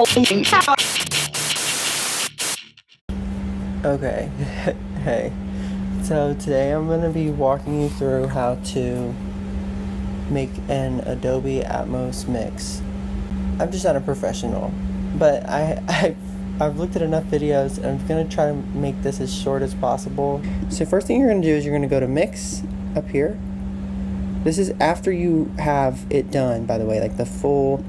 Okay, hey, so today I'm going to be walking you through how to make an Dolby Atmos mix. I'm just not a professional, but I've looked at enough videos and I'm going to try to make this as short as possible. So first thing you're going to do is you're going to go to Mix up here. This is after you have it done, by the way, like the full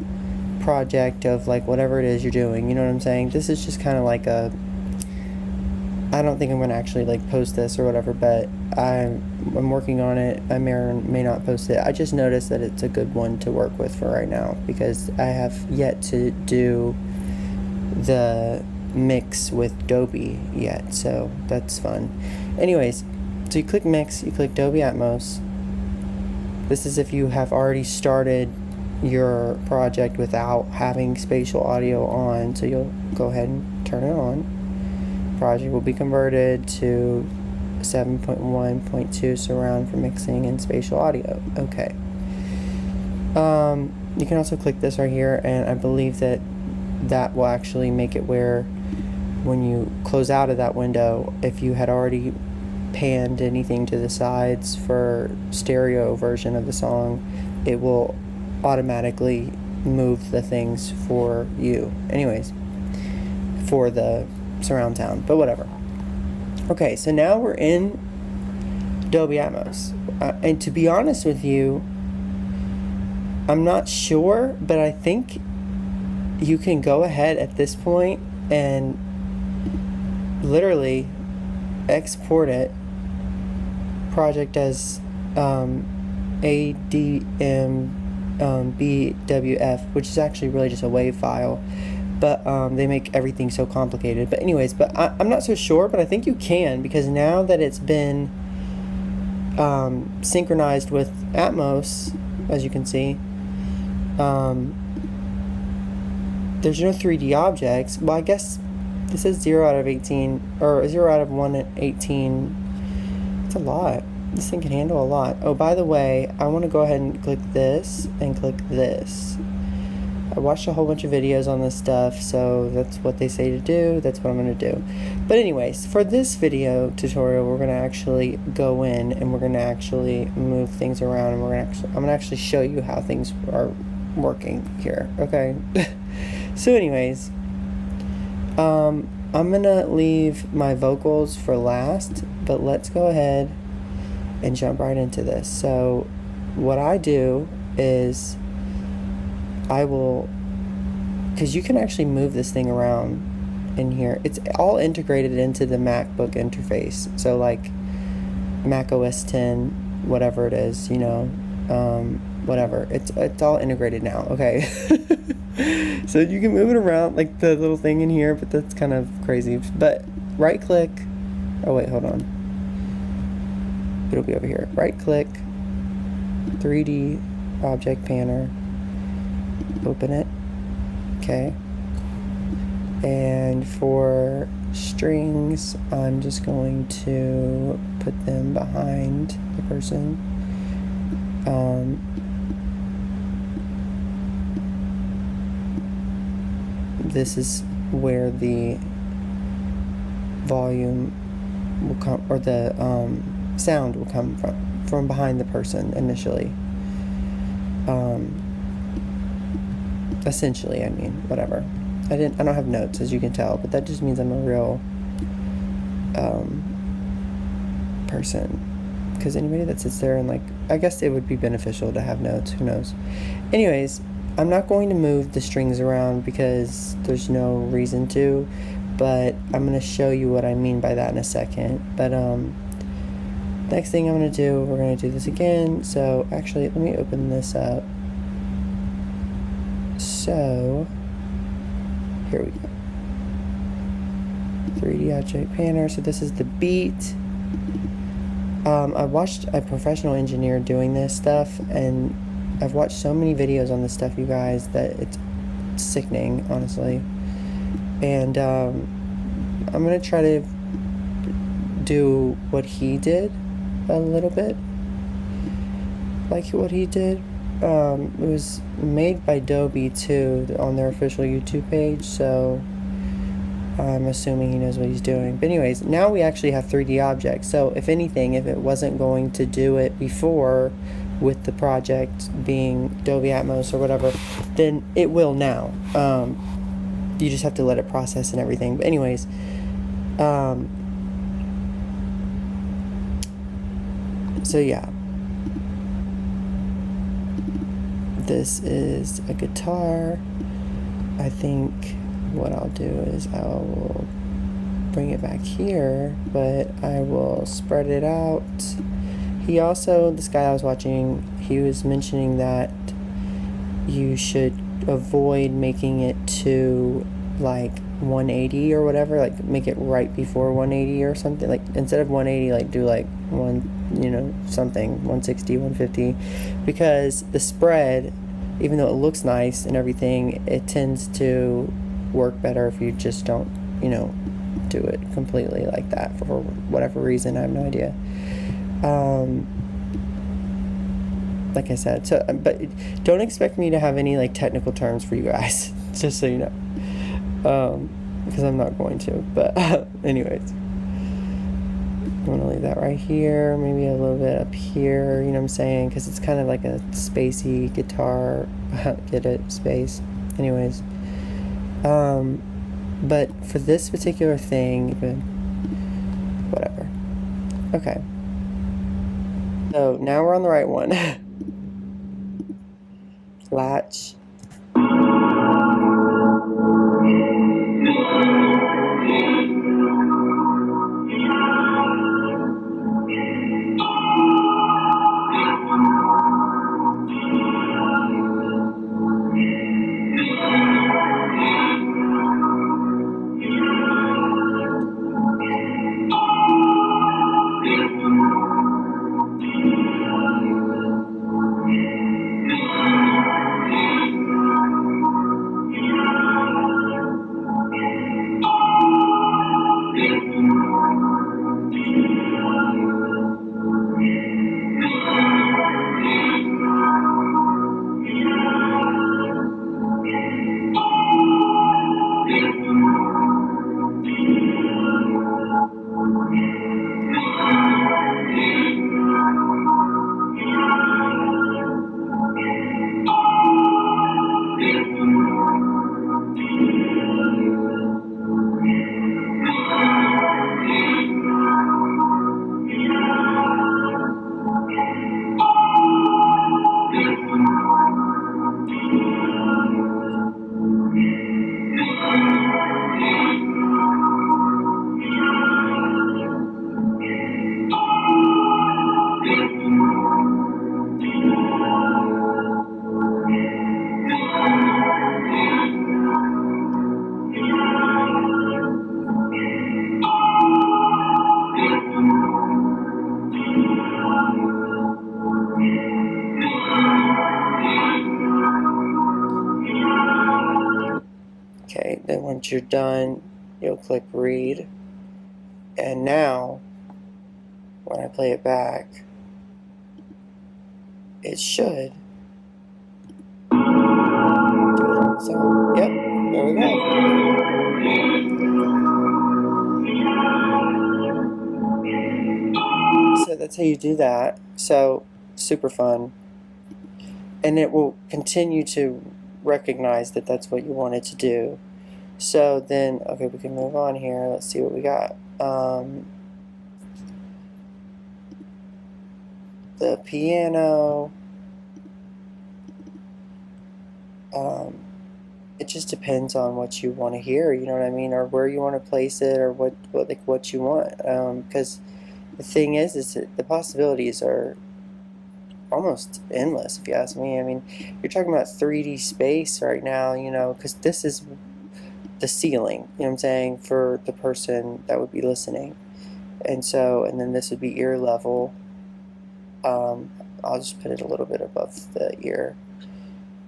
project of like whatever it is you're doing, you know what I'm saying? This is just kind of like a, I don't think I'm going to actually like post this or whatever, but I'm working on it. I may or may not post it. I just noticed that it's a good one to work with for right now because I have yet to do the mix with Dolby yet, so that's fun. Anyways, so you click Mix, you click Dolby Atmos. This is if you have already started your project without having spatial audio on, so you'll go ahead and turn it on. Project will be converted to 7.1.2 surround for mixing and spatial audio. Okay. You can also click this right here, and I believe that will actually make it where when you close out of that window, if you had already panned anything to the sides for stereo version of the song, it will automatically move the things for you. Anyways, for the surround sound, but whatever. Okay, so now we're in Dolby Atmos, and to be honest with you, I'm not sure, but I think you can go ahead at this point and literally export it project as ADM-BWF, which is actually really just a WAV file. But they make everything so complicated. But anyways, I'm not so sure, but I think you can, because now that it's been synchronized with Atmos, as you can see, there's no 3D objects. Well, I guess this is 0 out of 18, or 0 out of 118. It's a lot. This thing can handle a lot. Oh, by the way, I want to go ahead and click this and click this. I watched a whole bunch of videos on this stuff, so that's what they say to do. That's what I'm going to do. But anyways, for this video tutorial, we're going to actually go in and we're going to actually move things around, and I'm going to actually show you how things are working here. Okay. So anyways, I'm going to leave my vocals for last, but let's go ahead and jump right into this. So what I do is I will, because you can actually move this thing around in here. It's all integrated into the MacBook interface. So like Mac OS 10, whatever it is, you know, whatever. It's all integrated now. Okay. So you can move it around like the little thing in here, but that's kind of crazy. But right click. Oh wait, hold on. It'll be over here. Right click, 3D object panner. Open it. Okay. And for strings, I'm just going to put them behind the person. This is where the volume will come, or the sound will come from behind the person initially. Essentially, I mean, whatever. I don't have notes, as you can tell, but that just means I'm a real person. Because anybody that sits there and like, I guess it would be beneficial to have notes. Who knows? Anyways, I'm not going to move the strings around because there's no reason to, but I'm going to show you what I mean by that in a second. But next thing I'm going to do, we're going to do this again. So actually, let me open this up. So here we go. 3D object panner. So this is the beat. I watched a professional engineer doing this stuff, and I've watched so many videos on this stuff, you guys, that it's sickening, honestly. And I'm gonna try to do what he did a little bit, like what he did. it was made by Dolby too on their official YouTube page, so I'm assuming he knows what he's doing. But anyways, now we actually have 3D objects. So if anything, if it wasn't going to do it before with the project being Dolby Atmos or whatever, then it will now. You just have to let it process and everything. But anyways, so yeah. This is a guitar. I think what I'll do is I will bring it back here, but I will spread it out. He also, this guy I was watching, he was mentioning that you should avoid making it to like 180 or whatever, like make it right before 180 or something, like instead of 180, like do like something 160, 150, because the spread, even though it looks nice and everything, it tends to work better if you just don't do it completely like that for whatever reason. I have no idea. Like I said, so but don't expect me to have any like technical terms for you guys, just so you know, because I'm not going to. But anyways, I'm gonna leave that right here, maybe a little bit up here, you know what I'm saying, because it's kind of like a spacey guitar. Get it? Space. Anyways, but for this particular thing, whatever. Okay, so now we're on the right one. Latch. Okay, then once you're done, you'll click read. And now, when I play it back, it should do it on its own. Yep, there we go. So that's how you do that. So, super fun. And it will continue to recognize that that's what you wanted to do. So then, okay, we can move on here. Let's see what we got. The piano. It just depends on what you want to hear, you know what I mean, or where you want to place it, or what you want. Because the thing is that the possibilities are almost endless, if you ask me. I mean, you're talking about 3D space right now, because this is the ceiling, you know what I'm saying, for the person that would be listening. And then this would be ear level. I'll just put it a little bit above the ear.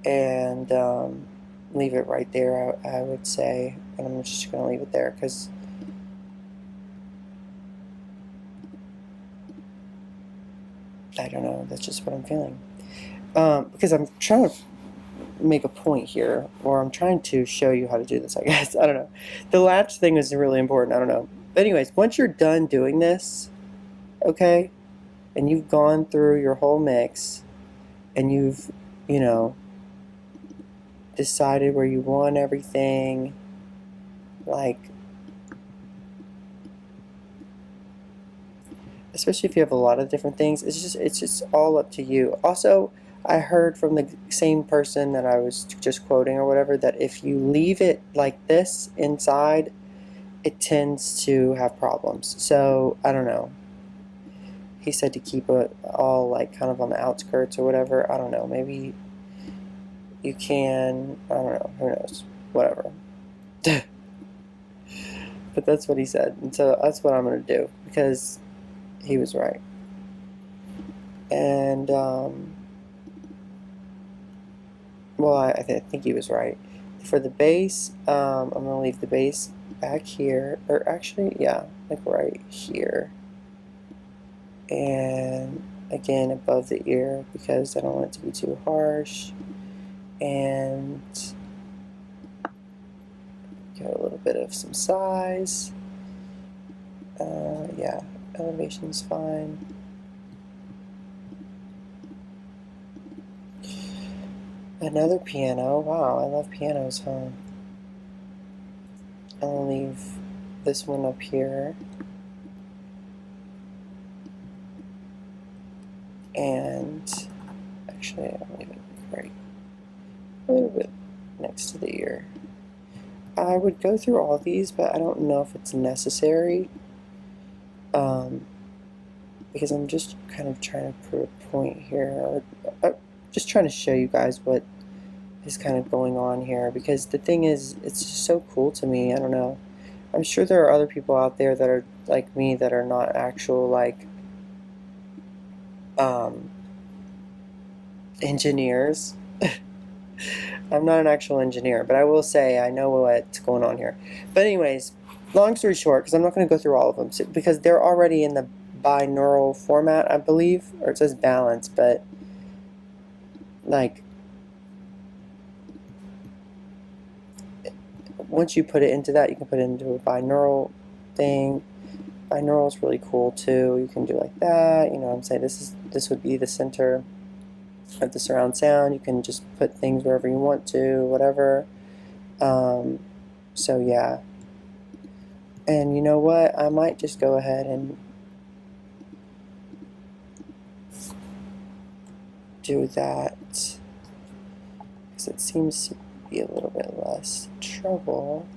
And leave it right there, I would say. And I'm just going to leave it there because I don't know, that's just what I'm feeling. because I'm trying to make a point here, or I'm trying to show you how to do this, I guess. I don't know. The latch thing is really important. I don't know. But anyways, once you're done doing this, okay, and you've gone through your whole mix, and you've, you know, decided where you want everything, like, especially if you have a lot of different things, it's just all up to you. Also, I heard from the same person that I was just quoting or whatever, that if you leave it like this inside, it tends to have problems. So I don't know. He said to keep it all like kind of on the outskirts or whatever. I don't know. Maybe you can. I don't know. Who knows? Whatever. But that's what he said, and so that's what I'm gonna do, because he was right. And well, I think he was right. For the bass, I'm gonna leave the bass back here, or actually, yeah, like right here, and again above the ear, because I don't want it to be too harsh, and get a little bit of some size. Yeah, elevation's fine. Another piano. Wow, I love pianos, huh? I'll leave this one up here. And actually, I'll leave it right a little bit next to the ear. I would go through all these, but I don't know if it's necessary. Because I'm just kind of trying to prove a point here, or just trying to show you guys what is kind of going on here, because the thing is, it's just so cool to me. I don't know. I'm sure there are other people out there that are like me, that are not actual like engineers. I'm not an actual engineer, but I will say I know what's going on here. But anyways, long story short, because I'm not going to go through all of them, because they're already in the binaural format, I believe, or it says balance, but like once you put it into that, you can put it into a binaural thing. Binaural is really cool too. You can do like that. You know what I'm saying? This would be the center of the surround sound. You can just put things wherever you want to, whatever. So yeah. And you know what? I might just go ahead and do that, because it seems to be a little bit less trouble.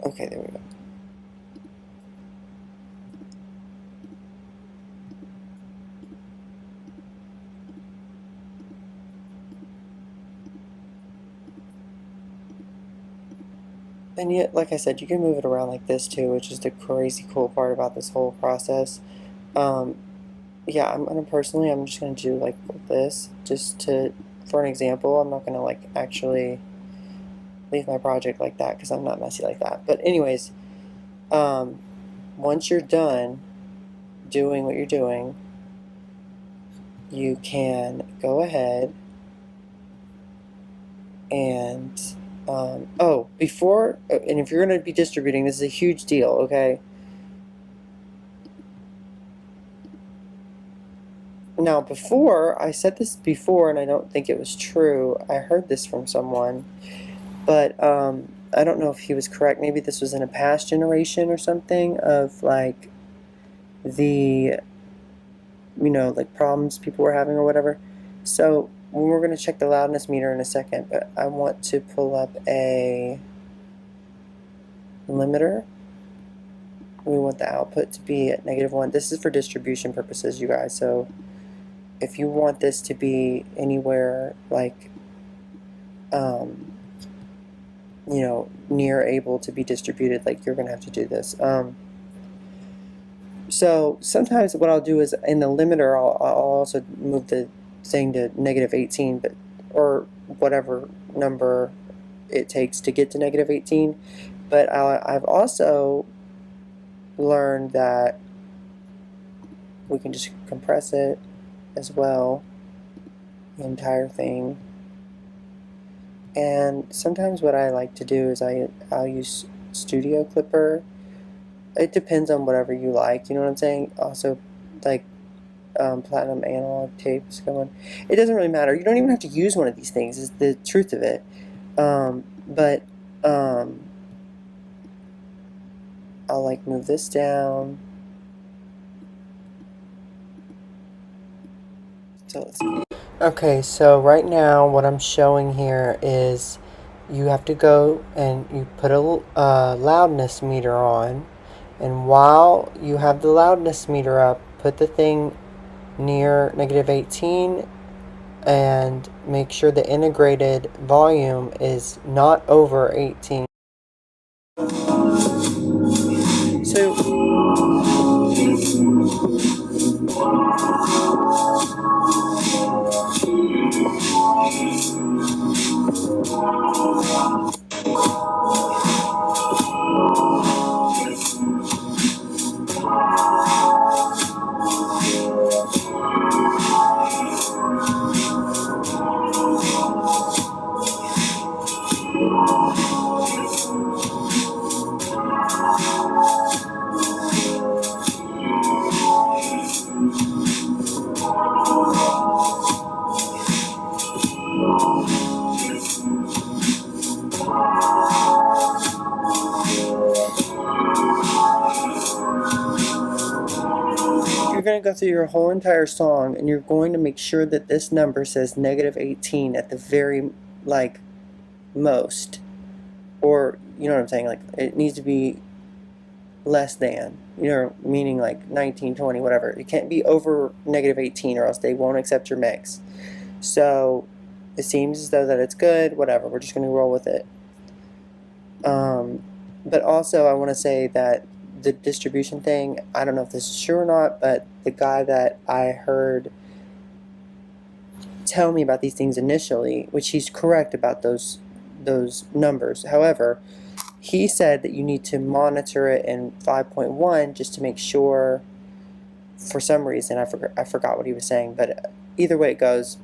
Okay, there we go. And yet, like I said, you can move it around like this too, which is the crazy cool part about this whole process. Yeah, I'm just gonna do like this, just for an example. I'm not gonna like actually leave my project like that, because I'm not messy like that. But anyways, once you're done doing what you're doing, you can go ahead and and if you're going to be distributing, this is a huge deal, okay? Now, before, I said this before, and I don't think it was true. I heard this from someone, but I don't know if he was correct. Maybe this was in a past generation or something, of like the, like problems people were having or whatever. So we're going to check the loudness meter in a second, but I want to pull up a limiter. We want the output to be at -1. This is for distribution purposes, you guys. So if you want this to be anywhere like near able to be distributed, like, you're gonna have to do this. So sometimes what I'll do is in the limiter I'll also move the thing to -18, but or whatever number it takes to get to -18. But I've also learned that we can just compress it as well, the entire thing. And sometimes what I like to do is I'll use Studio Clipper. It depends on whatever you like, you know what I'm saying? Also, like platinum analog tapes going. It doesn't really matter. You don't even have to use one of these things, is the truth of it. But I'll like move this down. So let's see. Okay, so right now what I'm showing here is you have to go and you put a loudness meter on, and while you have the loudness meter up, put the thing near -18 and make sure the integrated volume is not over 18. So you're going to go through your whole entire song, and you're going to make sure that this number says -18 at the very, like, most. Or, you know what I'm saying, like, it needs to be less than, you know, meaning like 19, 20, whatever. It can't be over -18 or else they won't accept your mix. So, it seems as though that it's good, whatever, we're just going to roll with it. But also, I want to say that the distribution thing, I don't know if this is true or not, but the guy that I heard tell me about these things initially, which he's correct about those numbers. However, he said that you need to monitor it in 5.1 just to make sure. For some reason, I forgot what he was saying, but either way it goes,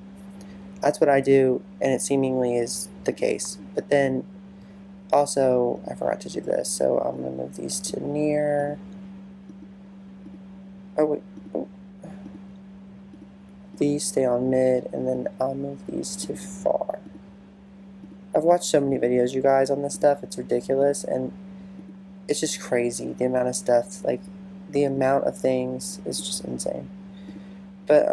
that's what I do, and it seemingly is the case. But then also, I forgot to do this, so I'm going to move these to near. Oh, wait. Oh. These stay on mid, and then I'll move these to far. I've watched so many videos, you guys, on this stuff. It's ridiculous, and it's just crazy, the amount of stuff. Like, the amount of things is just insane. But,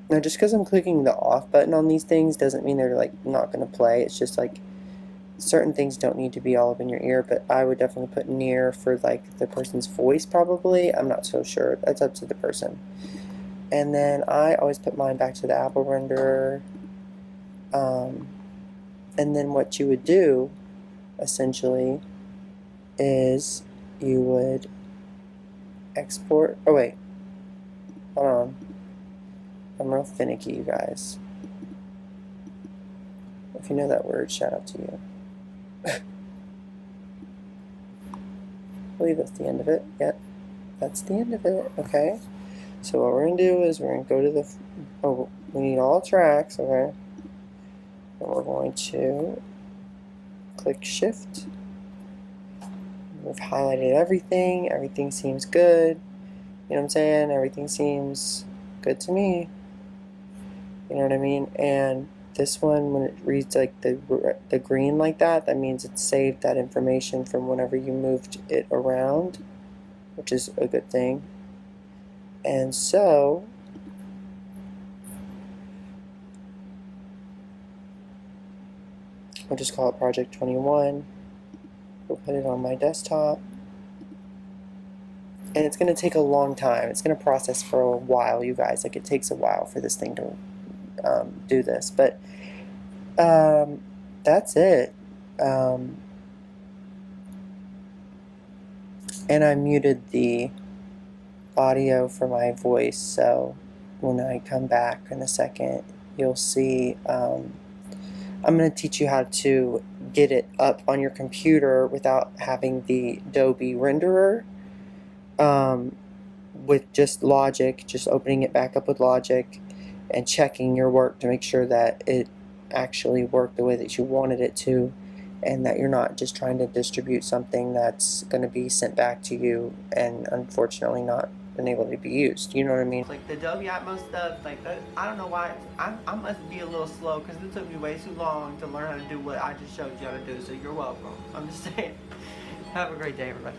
now, just because I'm clicking the off button on these things doesn't mean they're like not going to play. It's just like certain things don't need to be all up in your ear, but I would definitely put near for like the person's voice probably. I'm not so sure. That's up to the person. And then I always put mine back to the Apple renderer. And then what you would do essentially is you would export. Oh, wait. Hold on. I'm real finicky, you guys. If you know that word, shout out to you. I believe that's the end of it. Yep, that's the end of it. Okay. So what we're going to do is we're going to go to the... Oh, we need all tracks, okay? And we're going to click Shift. We've highlighted everything. Everything seems good. You know what I'm saying? Everything seems good to me. You know what I mean? And this one, when it reads like the green like that, that means it saved that information from whenever you moved it around, which is a good thing. And so I'll just call it Project 21. We'll put it on my desktop. And it's going to take a long time. It's going to process for a while, you guys. Like, it takes a while for this thing to do this. But that's it. And I muted the audio for my voice, so when I come back in a second, you'll see I'm going to teach you how to get it up on your computer without having the Dolby renderer, with just Logic, just opening it back up with Logic and checking your work to make sure that it actually worked the way that you wanted it to, and that you're not just trying to distribute something that's going to be sent back to you and unfortunately not been able to be used. You know what I mean? Like the Dolby Atmos stuff, like that, I don't know why. I must be a little slow because it took me way too long to learn how to do what I just showed you how to do. So you're welcome. I'm just saying. Have a great day, everybody.